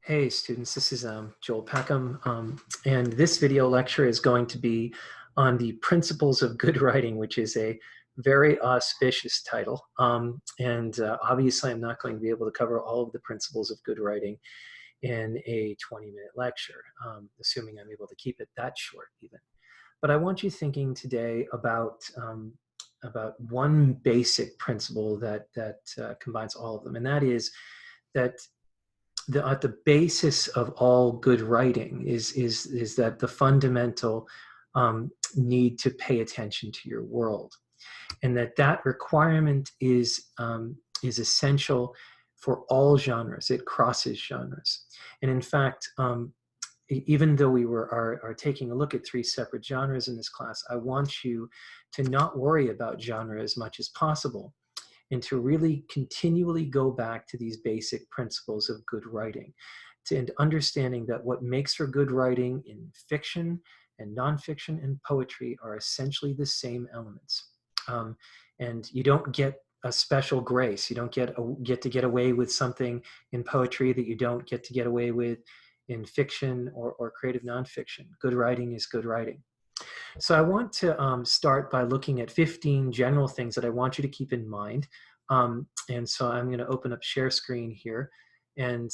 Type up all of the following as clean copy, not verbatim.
Hey students, this is Joel Peckham, and this video lecture is going to be on the principles of good writing, which is a very auspicious title. Obviously I'm not going to be able to cover all of the principles of good writing in a 20-minute lecture, assuming I'm able to keep it that short even. But I want you thinking today about one basic principle that combines all of them, and that is that at the basis of all good writing is that the fundamental need to pay attention to your world, and that requirement is essential for all genres. It crosses genres, and in fact, even though we are taking a look at three separate genres in this class, I want you to not worry about genre as much as possible, and to really continually go back to these basic principles of good writing, and understanding that what makes for good writing in fiction and nonfiction and poetry are essentially the same elements. And you don't get a special grace. You don't get to get away with something in poetry that you don't get to get away with in fiction or creative nonfiction. Good writing is good writing. So I want to start by looking at 15 general things that I want you to keep in mind. And so I'm going to open up share screen here and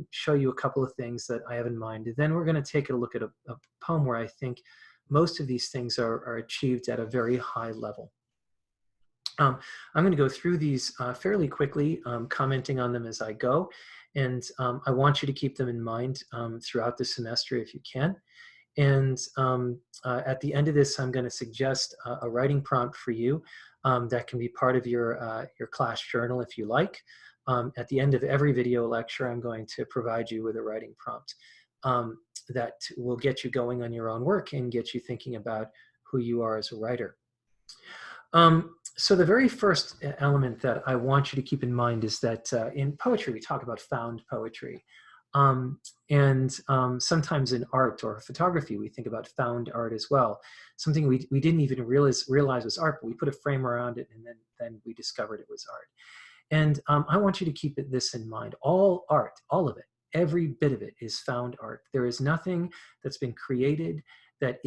show you a couple of things that I have in mind. And then we're going to take a look at a poem where I think most of these things are achieved at a very high level. I'm going to go through these fairly quickly, commenting on them as I go. And I want you to keep them in mind throughout the semester if you can. And at the end of this, I'm going to suggest a writing prompt for you that can be part of your class journal if you like. At the end of every video lecture, I'm going to provide you with a writing prompt that will get you going on your own work and get you thinking about who you are as a writer. So the very first element that I want you to keep in mind is that in poetry, we talk about found poetry. Sometimes in art or photography, we think about found art as well. Something we didn't even realize was art, but we put a frame around it, and then we discovered it was art. And I want you to keep this in mind. All art, all of it, every bit of it is found art. There is nothing that's been created that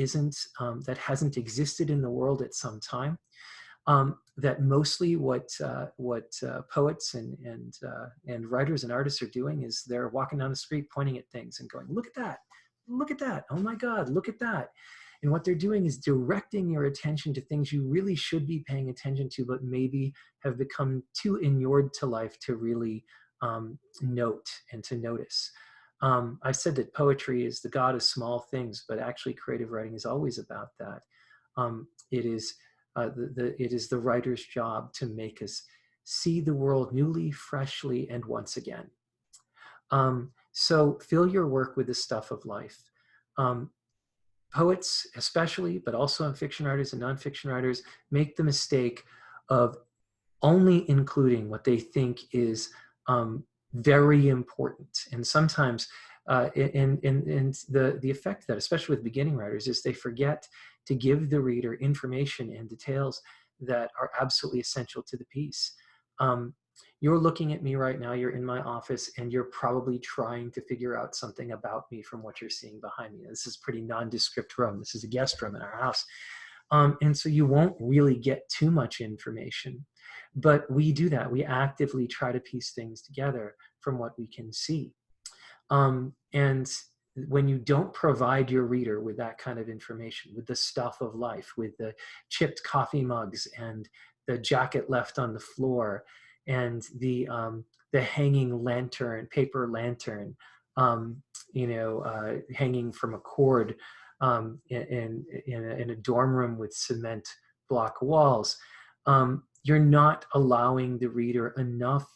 hasn't existed in the world at some time. That mostly what poets and writers and artists are doing is they're walking down the street pointing at things and going, look at that, oh my God, look at that. And what they're doing is directing your attention to things you really should be paying attention to, but maybe have become too inured to life to really note and to notice. I've said that poetry is the god of small things, but actually creative writing is always about that. It is the writer's job to make us see the world newly, freshly, and once again. So fill your work with the stuff of life. Poets especially, but also fiction writers and nonfiction writers, make the mistake of only including what they think is very important. And sometimes the effect of that, especially with beginning writers, is they forget to give the reader information and details that are absolutely essential to the piece. You're looking at me right now, you're in my office, and you're probably trying to figure out something about me from what you're seeing behind me. This is a pretty nondescript room. This is a guest room in our house. And so you won't really get too much information. But we do that. We actively try to piece things together from what we can see. And when you don't provide your reader with that kind of information, with the stuff of life, with the chipped coffee mugs and the jacket left on the floor and the hanging lantern, paper lantern, hanging from a cord in a dorm room with cement block walls, you're not allowing the reader enough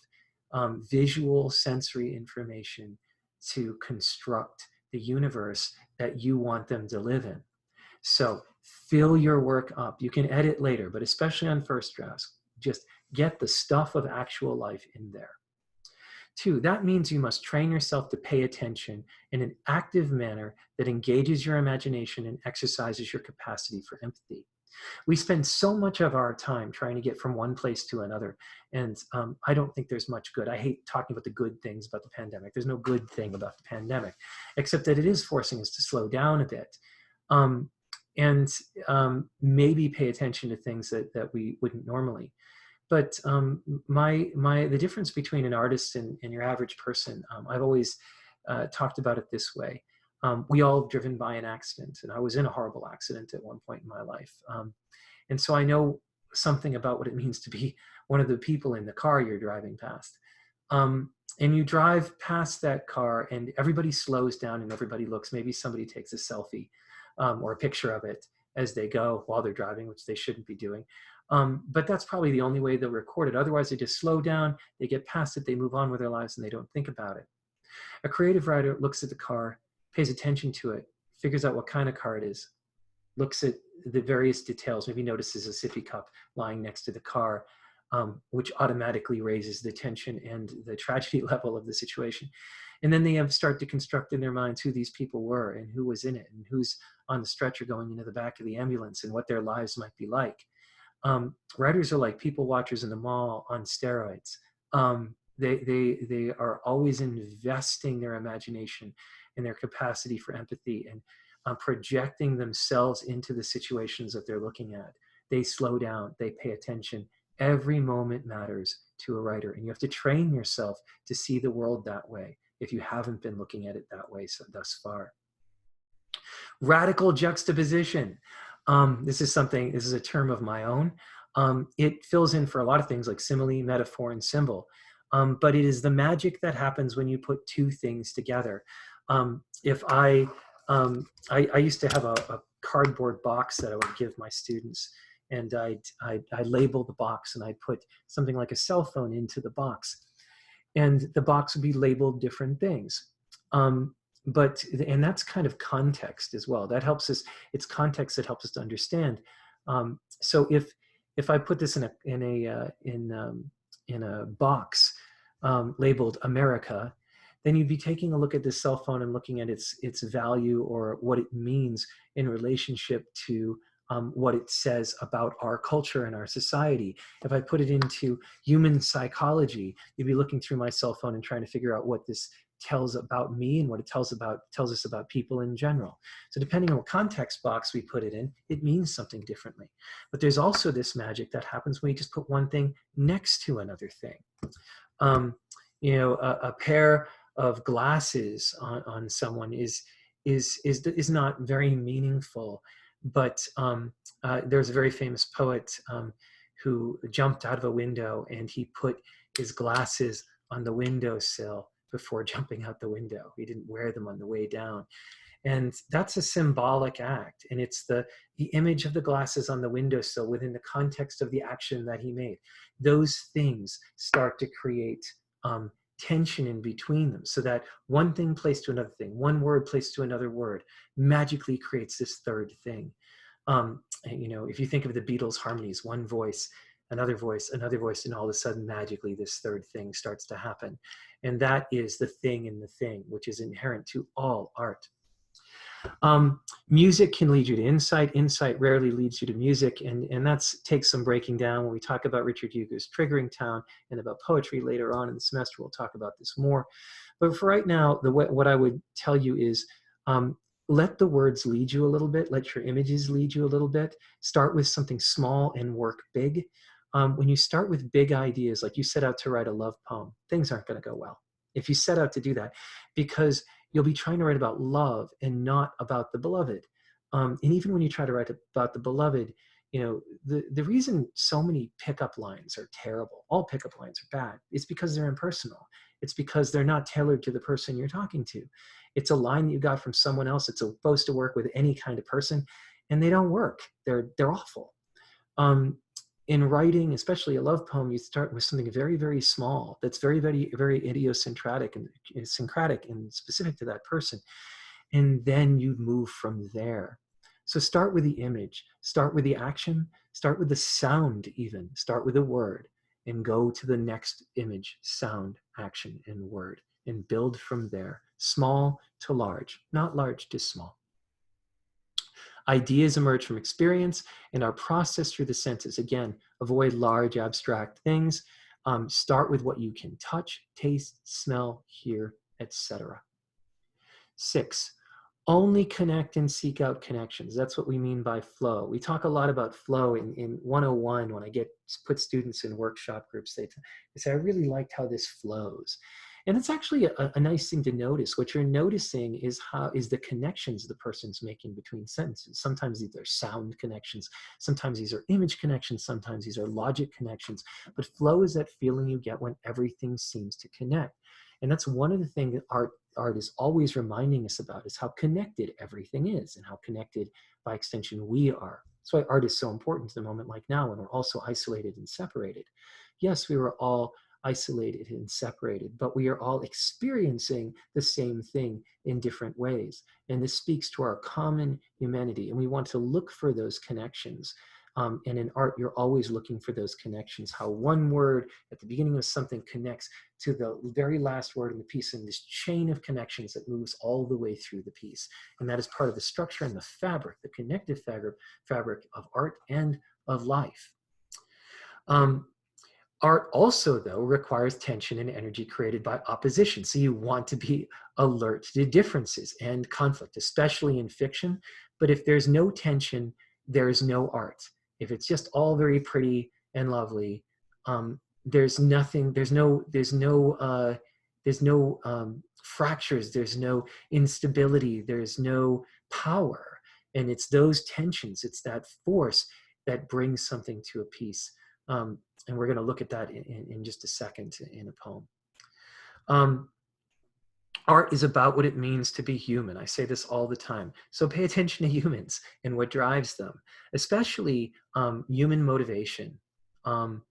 visual sensory information to construct the universe that you want them to live in. So fill your work up. You can edit later, but especially on first drafts, just get the stuff of actual life in there. 2, that means you must train yourself to pay attention in an active manner that engages your imagination and exercises your capacity for empathy. We spend so much of our time trying to get from one place to another. And I don't think there's much good. I hate talking about the good things about the pandemic. There's no good thing about the pandemic, except that it is forcing us to slow down a bit. Um, and maybe pay attention to things that we wouldn't normally. But the difference between an artist and your average person, I've always talked about it this way. We all driven by an accident, and I was in a horrible accident at one point in my life. And so I know something about what it means to be one of the people in the car you're driving past. And you drive past that car and everybody slows down and everybody looks. Maybe somebody takes a selfie or a picture of it as they go while they're driving, which they shouldn't be doing. But that's probably the only way they'll record it. Otherwise, they just slow down, they get past it, they move on with their lives, and they don't think about it. A creative writer looks at the car, pays attention to it, figures out what kind of car it is, looks at the various details, maybe notices a sippy cup lying next to the car, which automatically raises the tension and the tragedy level of the situation. And then they start to construct in their minds who these people were and who was in it and who's on the stretcher going into the back of the ambulance and what their lives might be like. Writers are like people watchers in the mall on steroids. They are always investing their imagination and their capacity for empathy and projecting themselves into the situations that they're looking at. They slow down, they pay attention. Every moment matters to a writer, and you have to train yourself to see the world that way if you haven't been looking at it that way thus far. Radical juxtaposition. This is a term of my own. It fills in for a lot of things like simile, metaphor, and symbol. But it is the magic that happens when you put two things together. If I used to have a cardboard box that I would give my students, and I'd label the box, and I'd put something like a cell phone into the box, and the box would be labeled different things. And that's kind of context as well. That helps us. It's context that helps us to understand. So if I put this in a box labeled America, then you'd be taking a look at this cell phone and looking at its value or what it means in relationship to what it says about our culture and our society. If I put it into human psychology, you'd be looking through my cell phone and trying to figure out what this tells about me and what it tells us about people in general. So depending on what context box we put it in, it means something differently. But there's also this magic that happens when you just put one thing next to another thing. A pair of glasses on someone is not very meaningful. But there's a very famous poet who jumped out of a window and he put his glasses on the windowsill before jumping out the window. He didn't wear them on the way down. And that's a symbolic act. And it's the image of the glasses on the windowsill within the context of the action that he made. Those things start to create tension in between them, so that one thing placed to another thing, one word placed to another word, magically creates this third thing. If you think of the Beatles' harmonies, one voice, another voice, another voice, and all of a sudden, magically, this third thing starts to happen. And that is the thing in the thing, which is inherent to all art. Music can lead you to insight. Insight rarely leads you to music. And that takes some breaking down. When we talk about Richard Hugo's Triggering Town and about poetry later on in the semester, we'll talk about this more. But for right now, what I would tell you is let the words lead you a little bit. Let your images lead you a little bit. Start with something small and work big. When you start with big ideas, like you set out to write a love poem, things aren't going to go well if you set out to do that, because you'll be trying to write about love and not about the beloved. And even when you try to write about the beloved, the reason so many pickup lines are terrible, all pickup lines are bad, it's because they're impersonal. It's because they're not tailored to the person you're talking to. It's a line that you got from someone else. It's supposed to work with any kind of person, and they don't work. They're awful. In writing, especially a love poem, you start with something very, very small that's very, very, very idiosyncratic and specific to that person. And then you move from there. So start with the image, start with the action, start with the sound even, start with a word, and go to the next image, sound, action, and word, and build from there, small to large, not large to small. Ideas emerge from experience and are processed through the senses. Again, avoid large abstract things. Start with what you can touch, taste, smell, hear, etc. 6, only connect and seek out connections. That's what we mean by flow. We talk a lot about flow in 101 when I put students in workshop groups. They say, I really liked how this flows. And it's actually a nice thing to notice. What you're noticing is the connections the person's making between sentences. Sometimes these are sound connections. Sometimes these are image connections. Sometimes these are logic connections. But flow is that feeling you get when everything seems to connect. And that's one of the things that art is always reminding us about, is how connected everything is and how connected by extension we are. That's why art is so important to the moment like now when we're also isolated and separated. Yes, we were all isolated and separated, but we are all experiencing the same thing in different ways. And this speaks to our common humanity. And we want to look for those connections. And in art, you're always looking for those connections, how one word at the beginning of something connects to the very last word in the piece, and this chain of connections that moves all the way through the piece. And that is part of the structure and the fabric, the connective fabric of art and of life. Art also, though, requires tension and energy created by opposition. So you want to be alert to differences and conflict, especially in fiction. But if there's no tension, there's no art. If it's just all very pretty and lovely, there's nothing. There's no fractures. There's no instability. There's no power. And it's those tensions. It's that force that brings something to a piece. And we're going to look at that in just a second in a poem. Art is about what it means to be human. I say this all the time. So pay attention to humans and what drives them, especially human motivation. And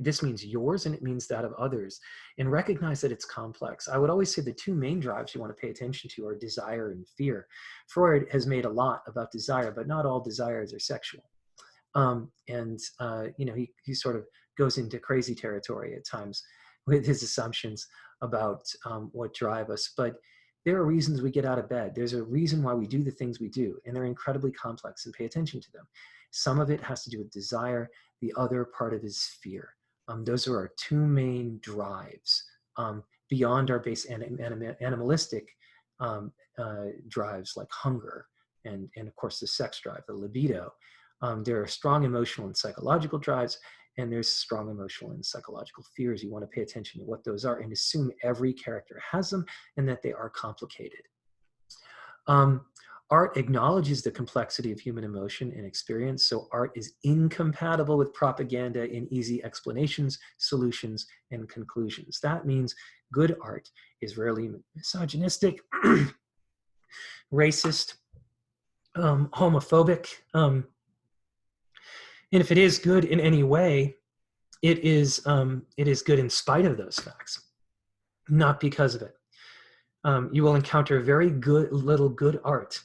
this means yours and it means that of others. And recognize that it's complex. I would always say the two main drives you want to pay attention to are desire and fear. Freud has made a lot about desire, but not all desires are sexual. He sort of goes into crazy territory at times with his assumptions about what drive us. But there are reasons we get out of bed. There's a reason why we do the things we do, and they're incredibly complex, and pay attention to them. Some of it has to do with desire. The other part of it is fear. Those are our two main drives beyond our base animalistic drives like hunger and of course the sex drive, the libido. There are strong emotional and psychological drives, and there's strong emotional and psychological fears. You want to pay attention to what those are and assume every character has them and that they are complicated. Art acknowledges the complexity of human emotion and experience, so art is incompatible with propaganda in easy explanations, solutions, and conclusions. That means good art is rarely misogynistic, racist, homophobic, and if it is good in any way, it is good in spite of those facts, not because of it. You will encounter very little good art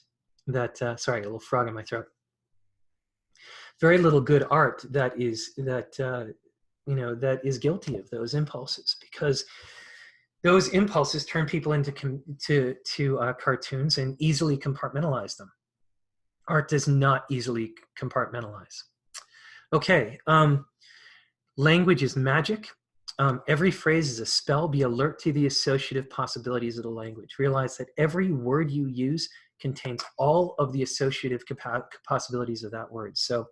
that, sorry, a little frog in my throat. Very little good art that is guilty of those impulses, because those impulses turn people into cartoons and easily compartmentalize them. Art does not easily compartmentalize. Okay, language is magic. Every phrase is a spell. Be alert to the associative possibilities of the language. Realize that every word you use contains all of the associative possibilities of that word. So,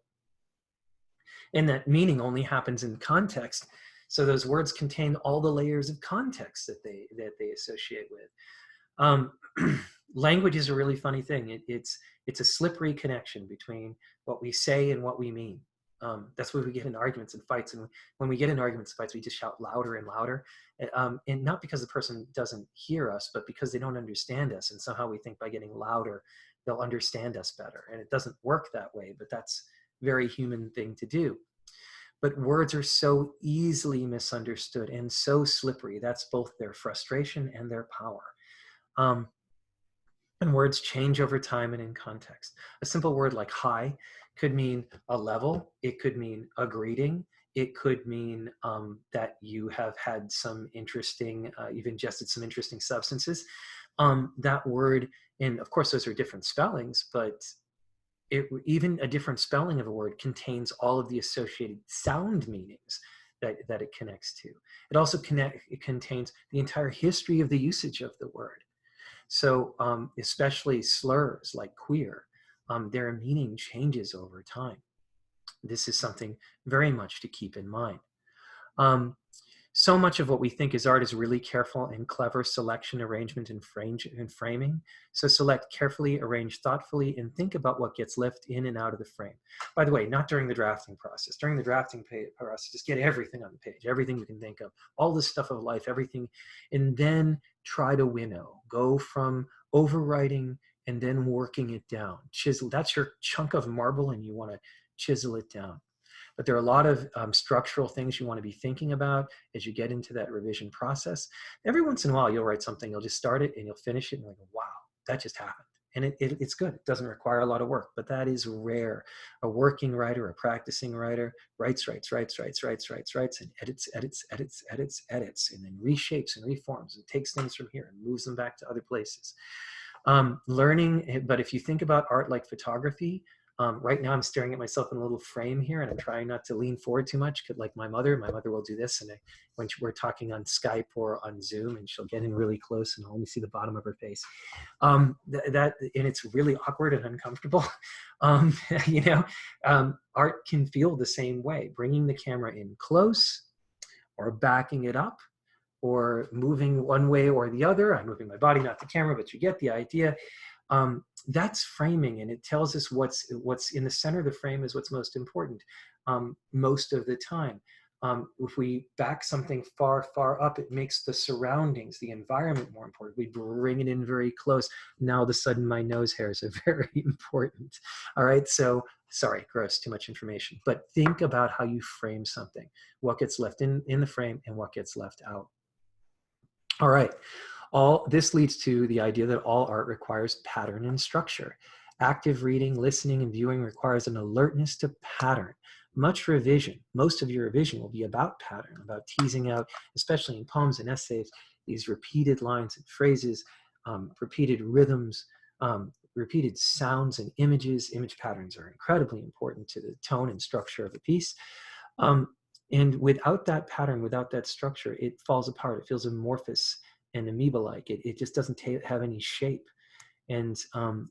and that meaning only happens in context. So those words contain all the layers of context that they associate with. Language is a really funny thing. It's a slippery connection between what we say and what we mean. That's why we get in arguments and fights. And when we get in arguments and fights, we just shout louder and louder. And not because the person doesn't hear us, but because they don't understand us. And somehow we think by getting louder, they'll understand us better. And it doesn't work that way, but that's a very human thing to do. But words are so easily misunderstood and so slippery. That's both their frustration and their power. And words change over time and in context. A simple word like hi could mean a level. It could mean a greeting. It could mean that you have had some interesting, you've ingested some interesting substances. That word, and of course those are different spellings, but even a different spelling of a word contains all of the associated sound meanings that it connects to. It also it contains the entire history of the usage of the word. So especially slurs like queer, their meaning changes over time. This is something very much to keep in mind. So much of what we think is art is really careful and clever selection, arrangement, and framing. So select carefully, arrange thoughtfully, and think about what gets left in and out of the frame. By the way, not during the drafting process. During the drafting process, just get everything on the page, everything you can think of, all the stuff of life, everything, and then try to winnow. Go from overwriting and then working it down. Chisel, that's your chunk of marble, and you want to chisel it down. But there are a lot of structural things you want to be thinking about as you get into that revision process. Every once in a while, you'll write something, you'll just start it and you'll finish it and you'll go, wow, that just happened. And it's good. It doesn't require a lot of work, but that is rare. A working writer, a practicing writer writes, and edits, and then reshapes and reforms and takes things from here and moves them back to other places. Learning, but if you think about art like photography, right now I'm staring at myself in a little frame here, and I'm trying not to lean forward too much, like my mother will do this, and when we're talking on Skype or on Zoom, and she'll get in really close and I'll only see the bottom of her face. And it's really awkward and uncomfortable. Art can feel the same way, bringing the camera in close or backing it up, or moving one way or the other. I'm moving my body, not the camera, but you get the idea. That's framing, and it tells us what's in the center of the frame is what's most important most of the time. If we back something far up, it makes the surroundings, the environment more important. We bring it in very close. Now, all of a sudden, my nose hairs are very important. All right, so sorry, gross, too much information. But think about how you frame something, what gets left in the frame and what gets left out. All right. This leads to the idea that all art requires pattern and structure. Active reading, listening, and viewing requires an alertness to pattern. Most of your revision will be about pattern, about teasing out, especially in poems and essays, these repeated lines and phrases, repeated rhythms, repeated sounds and images. Image patterns are incredibly important to the tone and structure of a piece. And without that pattern, without that structure, it falls apart. It feels amorphous and amoeba-like. It just doesn't have any shape. And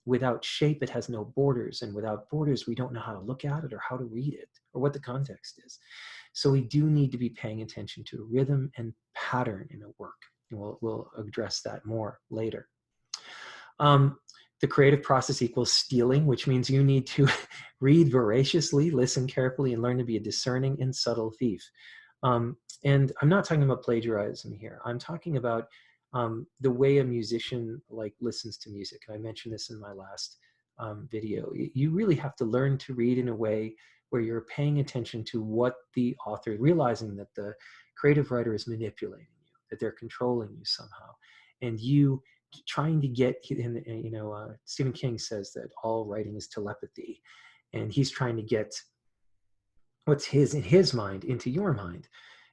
without shape, it has no borders. And without borders, we don't know how to look at it or how to read it or what the context is. So we do need to be paying attention to rhythm and pattern in a work. And we'll address that more later. The creative process equals stealing, which means you need to read voraciously, listen carefully, and learn to be a discerning and subtle thief. And I'm not talking about plagiarism here. I'm talking about the way a musician listens to music. And I mentioned this in my last video. You really have to learn to read in a way where you're paying attention to what the author, realizing that the creative writer is manipulating you, that they're controlling you somehow. And you trying to get, Stephen King says that all writing is telepathy. And he's trying to get what's in his mind into your mind.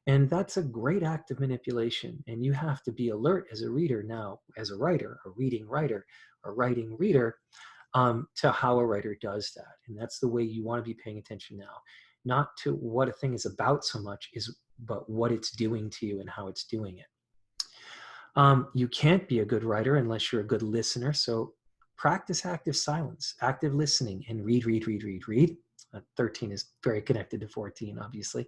And that's a great act of manipulation. And you have to be alert as a reader now, as a writer, a reading writer, a writing reader, to how a writer does that. And that's the way you want to be paying attention now. Not to what a thing is about so much, but what it's doing to you and how it's doing it. You can't be a good writer unless you're a good listener. So practice active silence, active listening, and read. 13 is very connected to 14, obviously.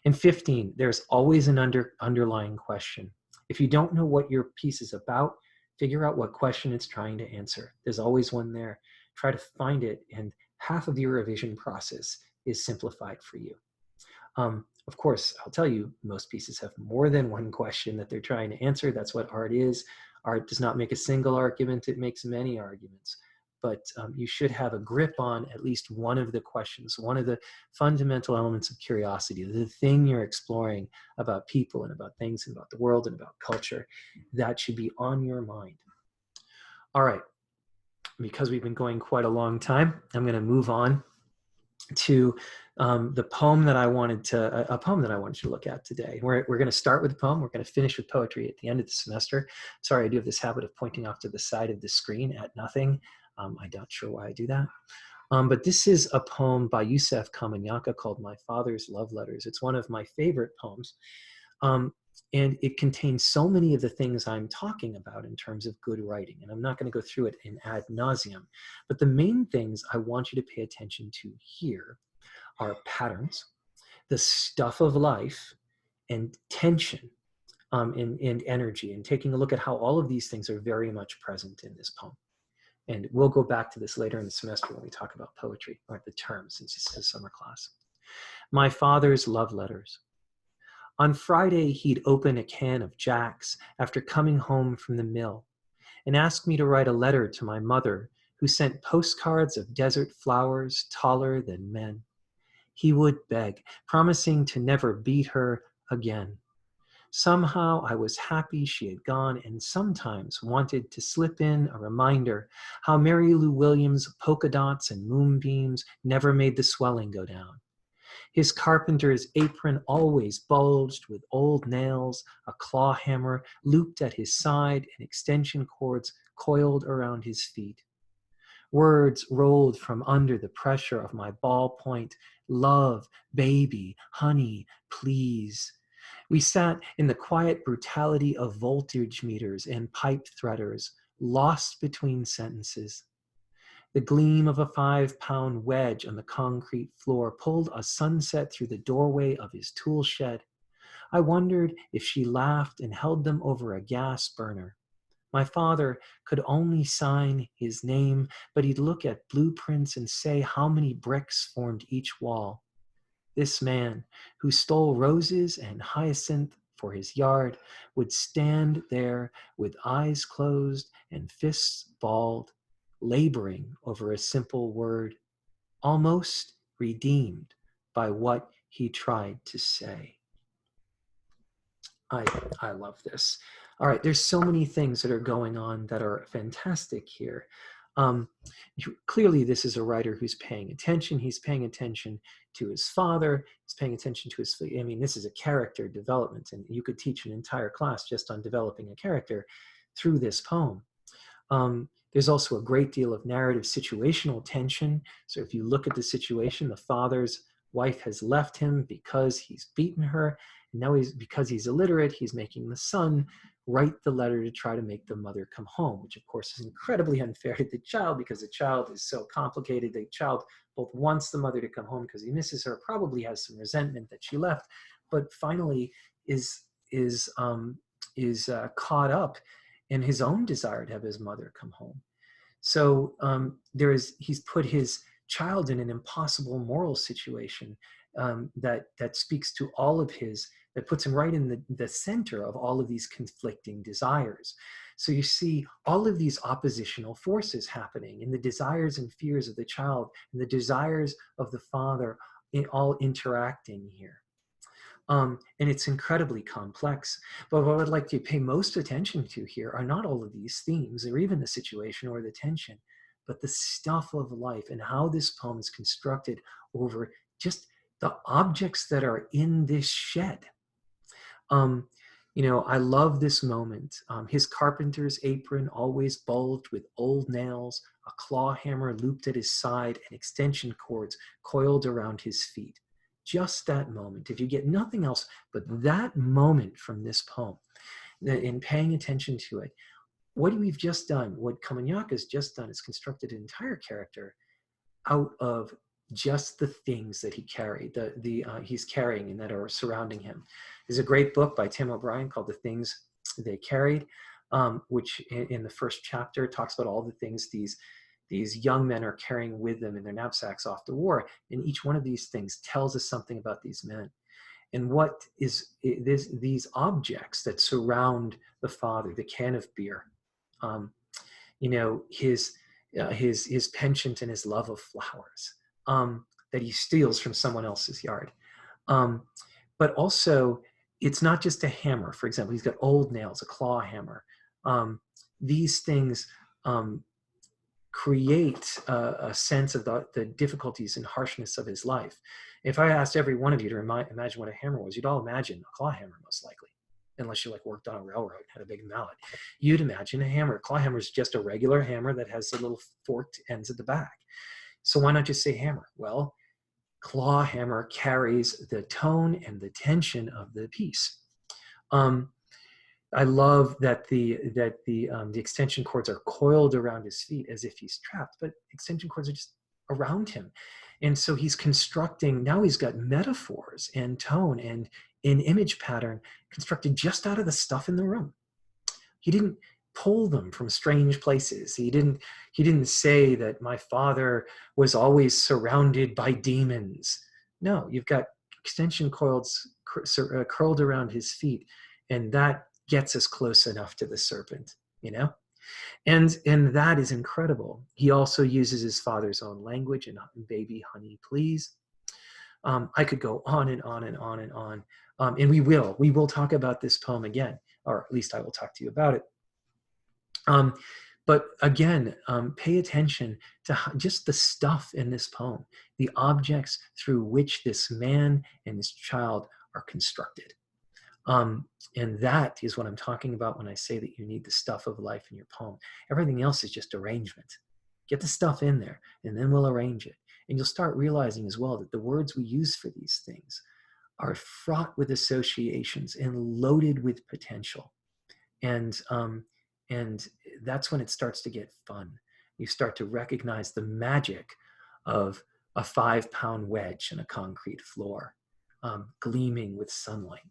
And 15, there's always an underlying question. If you don't know what your piece is about, figure out what question it's trying to answer. There's always one there. Try to find it, and half of your revision process is simplified for you. Of course, I'll tell you, most pieces have more than one question that they're trying to answer. That's what art is. Art does not make a single argument. It makes many arguments. But you should have a grip on at least one of the questions, one of the fundamental elements of curiosity, the thing you're exploring about people and about things and about the world and about culture. That should be on your mind. All right. Because we've been going quite a long time, I'm going to move on to the poem that I wanted to look at today. We're going to start with a poem. We're going to finish with poetry at the end of the semester. Sorry, I do have this habit of pointing off to the side of the screen at nothing. I'm not sure why I do that. But this is a poem by Yusef Kamanyaka called My Father's Love Letters. It's one of my favorite poems. Um, and it contains so many of the things I'm talking about in terms of good writing. And I'm not going to go through it in ad nauseum. But the main things I want you to pay attention to here are patterns, the stuff of life, and tension, and energy, and taking a look at how all of these things are very much present in this poem. And we'll go back to this later in the semester when we talk about poetry, or the term, since it's a summer class. My father's love letters. On Friday, he'd open a can of Jack's after coming home from the mill and ask me to write a letter to my mother, who sent postcards of desert flowers taller than men. He would beg, promising to never beat her again. Somehow I was happy she had gone, and sometimes wanted to slip in a reminder how Mary Lou Williams' polka dots and moonbeams never made the swelling go down. His carpenter's apron always bulged with old nails, a claw hammer looped at his side, and extension cords coiled around his feet. Words rolled from under the pressure of my ballpoint: love, baby, honey, please. We sat in the quiet brutality of voltage meters and pipe threaders, lost between sentences. The gleam of a 5-pound wedge on the concrete floor pulled a sunset through the doorway of his tool shed. I wondered if she laughed and held them over a gas burner. My father could only sign his name, but he'd look at blueprints and say how many bricks formed each wall. This man, who stole roses and hyacinth for his yard, would stand there with eyes closed and fists balled, laboring over a simple word, almost redeemed by what he tried to say. I love this. All right, there's so many things that are going on that are fantastic here. Clearly, this is a writer who's paying attention. He's paying attention to his father. He's paying attention to his, I mean, this is a character development, and you could teach an entire class just on developing a character through this poem. There's also a great deal of narrative situational tension. So if you look at the situation, the father's wife has left him because he's beaten her. And now because he's illiterate, he's making the son write the letter to try to make the mother come home, which of course is incredibly unfair to the child because the child is so complicated. The child both wants the mother to come home because he misses her, probably has some resentment that she left, but finally is caught up in his own desire to have his mother come home. So he's put his child in an impossible moral situation that speaks to all of his, that puts him right in the center of all of these conflicting desires. So you see all of these oppositional forces happening in the desires and fears of the child and the desires of the father, all interacting here. And it's incredibly complex. But what I'd like to pay most attention to here are not all of these themes, or even the situation or the tension, but the stuff of life and how this poem is constructed over just the objects that are in this shed. I love this moment. His carpenter's apron always bulged with old nails, a claw hammer looped at his side, and extension cords coiled around his feet. Just that moment. If you get nothing else but that moment from this poem, in paying attention to it, what we've just done, what Kamanyaka's just done, is constructed an entire character out of just the things that he carried, he's carrying and that are surrounding him. There's a great book by Tim O'Brien called The Things They Carried, which in the first chapter talks about all the things these young men are carrying with them in their knapsacks off to war. And each one of these things tells us something about these men. And what is these objects that surround the father, the can of beer, his penchant and his love of flowers, that he steals from someone else's yard. But also, it's not just a hammer. For example, he's got old nails, a claw hammer. These things create a sense of the difficulties and harshness of his life. If I asked every one of you to imagine what a hammer was, you'd all imagine a claw hammer, most likely, unless you worked on a railroad, had a big mallet. You'd imagine a hammer. A claw hammer is just a regular hammer that has the little forked ends at the back. So why not just say hammer? Well, claw hammer carries the tone and the tension of the piece. I love that the extension cords are coiled around his feet as if he's trapped, but extension cords are just around him. And so he's constructing, now he's got metaphors and tone and an image pattern constructed just out of the stuff in the room. He didn't pull them from strange places. He didn't say that my father was always surrounded by demons. No, you've got extension coils curled around his feet, and that gets us close enough to the serpent, you know? And that is incredible. He also uses his father's own language, and baby, honey, please. I could go on and on and on and on. And we will talk about this poem again, or at least I will talk to you about it. But again, pay attention to just the stuff in this poem, the objects through which this man and this child are constructed. And that is what I'm talking about when I say that you need the stuff of life in your poem. Everything else is just arrangement. Get the stuff in there, and then we'll arrange it. And you'll start realizing as well that the words we use for these things are fraught with associations and loaded with potential. And that's when it starts to get fun. You start to recognize the magic of a 5-pound wedge in a concrete floor, gleaming with sunlight.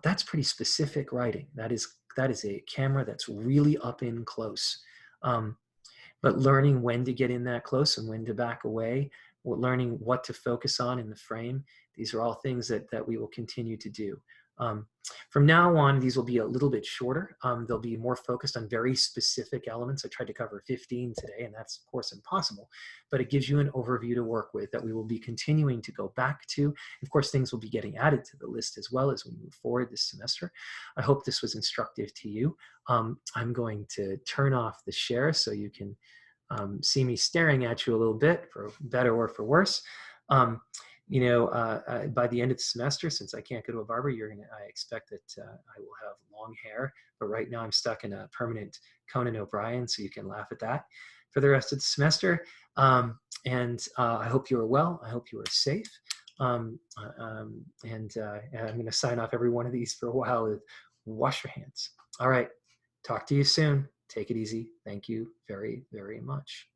That's pretty specific writing. That is a camera that's really up in close. But learning when to get in that close and when to back away, learning what to focus on in the frame, these are all things that we will continue to do. From now on, these will be a little bit shorter. They'll be more focused on very specific elements. I tried to cover 15 today, and that's, of course, impossible. But it gives you an overview to work with that we will be continuing to go back to. Of course, things will be getting added to the list as well as we move forward this semester. I hope this was instructive to you. I'm going to turn off the share so you can see me staring at you a little bit, for better or for worse. You know, by the end of the semester, since I can't go to a barber, I expect that I will have long hair. But right now I'm stuck in a permanent Conan O'Brien, so you can laugh at that for the rest of the semester. I hope you are well. I hope you are safe. And I'm going to sign off every one of these for a while with wash your hands. All right. Talk to you soon. Take it easy. Thank you very, very much.